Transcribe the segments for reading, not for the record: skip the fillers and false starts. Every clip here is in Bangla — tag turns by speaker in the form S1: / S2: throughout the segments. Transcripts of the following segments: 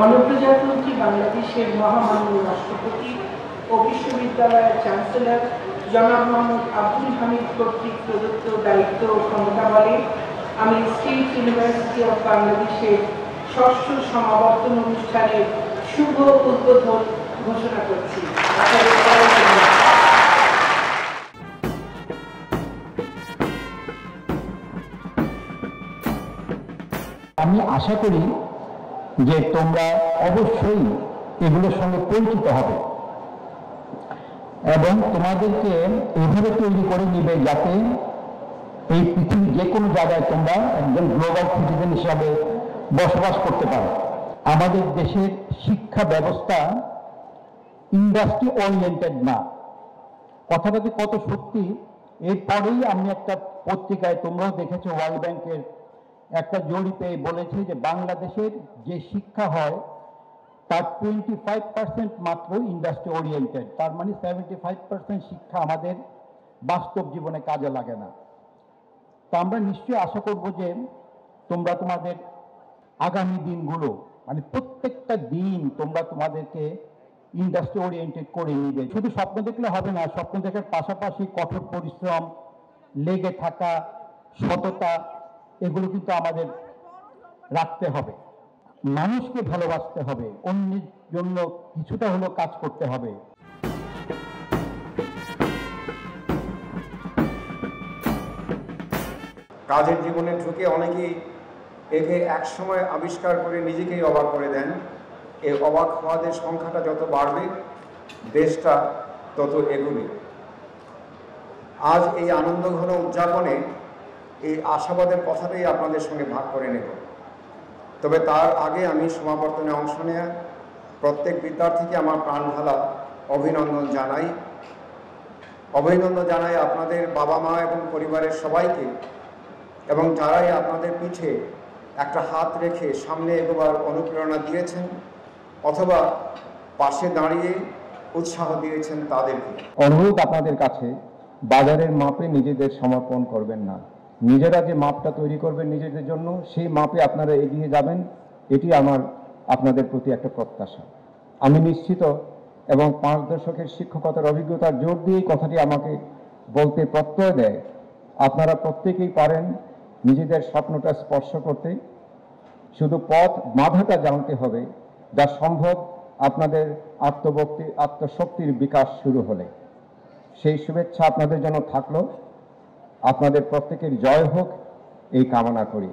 S1: গণপ্রজাতন্ত্রী বাংলাদেশের মহামান্য রাষ্ট্রপতি ও বিশ্ববিদ্যালয়ের চ্যান্সেলর জনাব মোহাম্মদ আব্দুল হামিদ কর্তৃক প্রদত্ত দায়িত্ব ও ক্ষমতা বলে আমি স্টেট ইউনিভার্সিটি অফ বাংলাদেশের ষষ্ঠ সমাবর্তন অনুষ্ঠানের শুভ উদ্বোধন ঘোষণা করছি।
S2: আমি আশা করি যে তোমরা অবশ্যই এগুলোর সঙ্গে পরিচিত হবে এবং তোমাদেরকে এভাবে তৈরি করে নিবে যাতে এই পৃথিবীর যে কোনো জায়গায় তোমরা একজন গ্লোবাল সিটিজেন হিসাবে বসবাস করতে পারো। আমাদের দেশের শিক্ষা ব্যবস্থা ইন্ডাস্ট্রি ওরিয়েন্টেড না। কথাটা যে কত সত্যি, এরপরেই আমি একটা পত্রিকায়, তোমরাও দেখেছো, ওয়ার্ল্ড ব্যাংকের একটা জরিপে বলেছে যে বাংলাদেশের যে শিক্ষা হয় তার 25% মাত্র ইন্ডাস্ট্রি ওরিয়েন্টেড। তার মানে 75% শিক্ষা আমাদের বাস্তব জীবনে কাজে লাগে না। তা আমরা নিশ্চয়ই আশা করব যে তোমরা তোমাদের আগামী দিনগুলো, মানে প্রত্যেকটা দিন তোমরা তোমাদেরকে ইন্ডাস্ট্রি ওরিয়েন্টেড করে নিবে। শুধু স্বপ্ন দেখলে হবে না, স্বপ্ন দেখার পাশাপাশি কঠোর পরিশ্রম, লেগে থাকা, সততা, এগুলো কিন্তু আমাদের রাখতে হবে। মানুষকে ভালোবাসতে হবে, অন্যের জন্য কিছুটা হলেও কাজ করতে হবে।
S3: কাজের জীবনে ঢুকে অনেকেই একে একসময় আবিষ্কার করে নিজেকেই অবাক করে দেন। এই অবাক হওয়াদের সংখ্যাটা যত বাড়বে দেশটা তত এগোবে। আজ এই আনন্দঘন উদযাপনে এই আশাবাদের কথাটাই আপনাদের সঙ্গে ভাগ করে নেব। তবে তার আগে আমি সমাবর্তনে অংশ নেয়া প্রত্যেক বিদ্যার্থীকে আমার প্রাণ ঢালা অভিনন্দন জানাই আপনাদের বাবা মা এবং পরিবারের সবাইকে, এবং যারাই আপনাদের পিঠে একটা হাত রেখে সামনে এগোবার অনুপ্রেরণা দিয়েছেন অথবা পাশে দাঁড়িয়ে উৎসাহ দিয়েছেন তাদেরকে।
S2: অনুরোধ আপনাদের কাছে, বাজারের মাপে নিজেদের সমর্পণ করবেন না। নিজেরা যে মাপটা তৈরি করবেন নিজেদের জন্য, সেই মাপে আপনারা এগিয়ে যাবেন, এটি আমার আপনাদের প্রতি একটা প্রত্যাশা। আমি নিশ্চিত, এবং 5 দশকের শিক্ষকতার অভিজ্ঞতার জোর দিয়ে কথাটি আমাকে বলতে প্রত্যয় দেয়, আপনারা প্রত্যেকেই পারেন নিজেদের স্বপ্নটা স্পর্শ করতে। শুধু পথ বাধাটা জানতে হবে, যা সম্ভব আপনাদের আত্মশক্তির বিকাশ শুরু হলে। সেই শুভেচ্ছা আপনাদের জন্য থাকলো। আপনাদের প্রত্যেকের জয় হোক এই কামনা করি।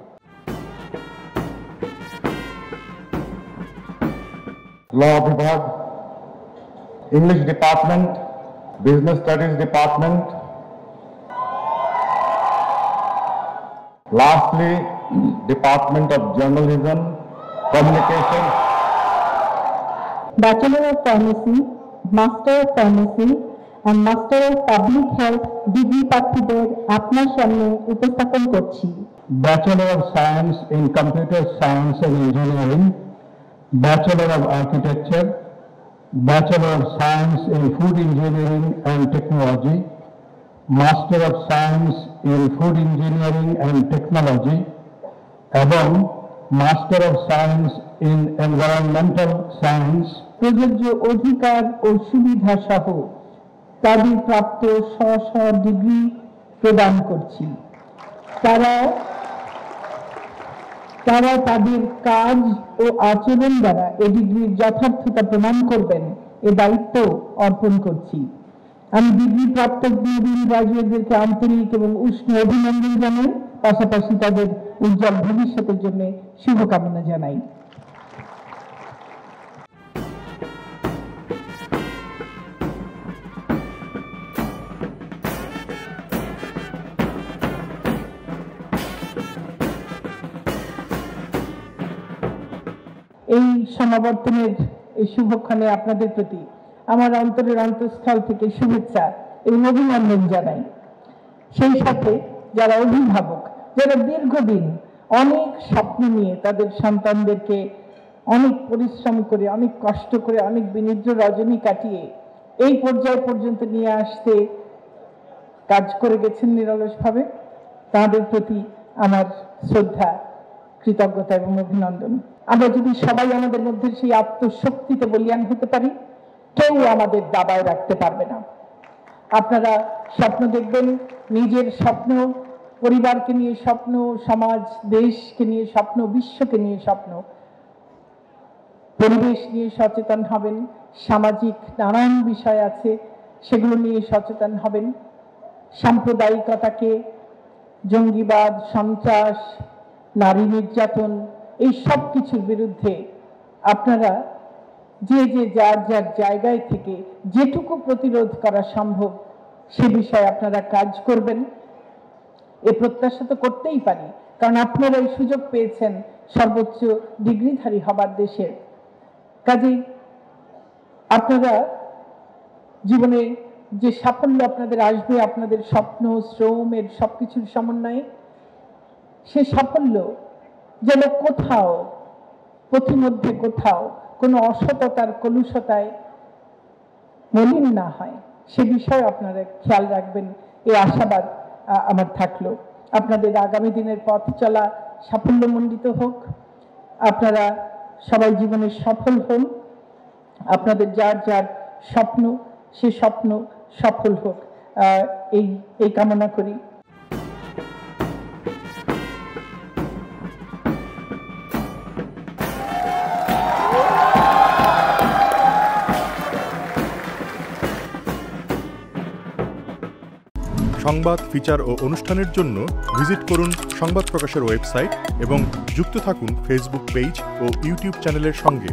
S2: ল বিভাগ, English department, business studies department, lastly Department of Journalism, Communication,
S4: Bachelor of Pharmacy, Master of Pharmacy and Master of Public Health degree প্রার্থীদের আপনার সামনে উপস্থাপন করছি।
S2: Bachelor of Science in Computer Science and Engineering, Bachelor of Architecture, Bachelor of Science in Food Engineering and Technology, Master of Science in Food Engineering and Technology এবং Master of Science in Environmental Science
S4: প্রযোজ্য অধিকার ও সুবিধা সহ তাদের প্রাপ্ত স্ব ডিগ্রি প্রদান করছি। তারা তাদের কাজ ও আচরণ দ্বারা এই ডিগ্রির যথার্থতা প্রমাণ করবেন, এ দায়িত্ব অর্পণ করছি। আমি ডিগ্রি প্রাপ্ত নবীন গ্রাজুয়েটদেরকে আন্তরিক এবং উষ্ণ অভিনন্দন জানাই, পাশাপাশি তাদের উজ্জ্বল ভবিষ্যতের জন্য শুভকামনা জানাই। এই সমাবর্তনের এই শুভক্ষণে আপনাদের প্রতি আমার অন্তরের অন্তঃস্থল থেকে শুভেচ্ছা এবং অভিনন্দন জানাই। সেই সাথে যারা অভিভাবক, যারা দীর্ঘদিন অনেক স্বপ্ন নিয়ে তাদের সন্তানদেরকে অনেক পরিশ্রম করে, অনেক কষ্ট করে, অনেক বিনিদ্র রজনী কাটিয়ে এই পর্যায় পর্যন্ত নিয়ে আসতে কাজ করে গেছেন নিরলসভাবে, তাদের প্রতি আমার শ্রদ্ধা কৃতজ্ঞতা এবং অভিনন্দন। আমরা যদি সবাই আমাদের মধ্যে সেই আত্মশক্তিতে বলীয়ান হতে পারি, কেউ আমাদের দাবায় রাখতে পারবে না। আপনারা স্বপ্ন দেখবেন, নিজের স্বপ্ন, পরিবারকে নিয়ে স্বপ্ন, সমাজ দেশকে নিয়ে স্বপ্ন, বিশ্বকে নিয়ে স্বপ্ন, পরিবেশ নিয়ে সচেতন হবেন, সামাজিক নানান বিষয় আছে সেগুলো নিয়ে সচেতন হবেন। সাম্প্রদায়িকতাকে, জঙ্গিবাদ, সন্ত্রাস, নারী নির্যাতন, এই সব কিছুর বিরুদ্ধে আপনারা যে যার যার জায়গায় থেকে যেটুকু প্রতিরোধ করা সম্ভব সে বিষয়ে আপনারা কাজ করবেন। এ প্রত্যাশা তো করতেই পারি, কারণ আপনারা এই সুযোগ পেয়েছেন সর্বোচ্চ ডিগ্রিধারী হবার দেশের। কাজেই আপনারা জীবনে যে সাফল্য আপনাদের আসবে, আপনাদের স্বপ্ন, শ্রমের সবকিছুর সমন্বয়ে, সে সাফল্য যেন কোথাও পথিমধ্যে কোথাও কোনো অসততার কলুষতায় মলিন না হয়, সে বিষয়ে আপনারা খেয়াল রাখবেন, এই আশাবাদ আমার থাকলো। আপনাদের আগামী দিনের পথ চলা সাফল্যমণ্ডিত হোক, আপনারা সবাই জীবনে সফল হন, আপনাদের যার যার স্বপ্ন সে স্বপ্ন সফল হোক, এই কামনা করি।
S5: সংবাদ, ফিচার ও অনুষ্ঠানের জন্য ভিজিট করুন সংবাদ প্রকাশের ওয়েবসাইট এবং যুক্ত থাকুন ফেসবুক পেজ ও ইউটিউব চ্যানেলের সঙ্গে।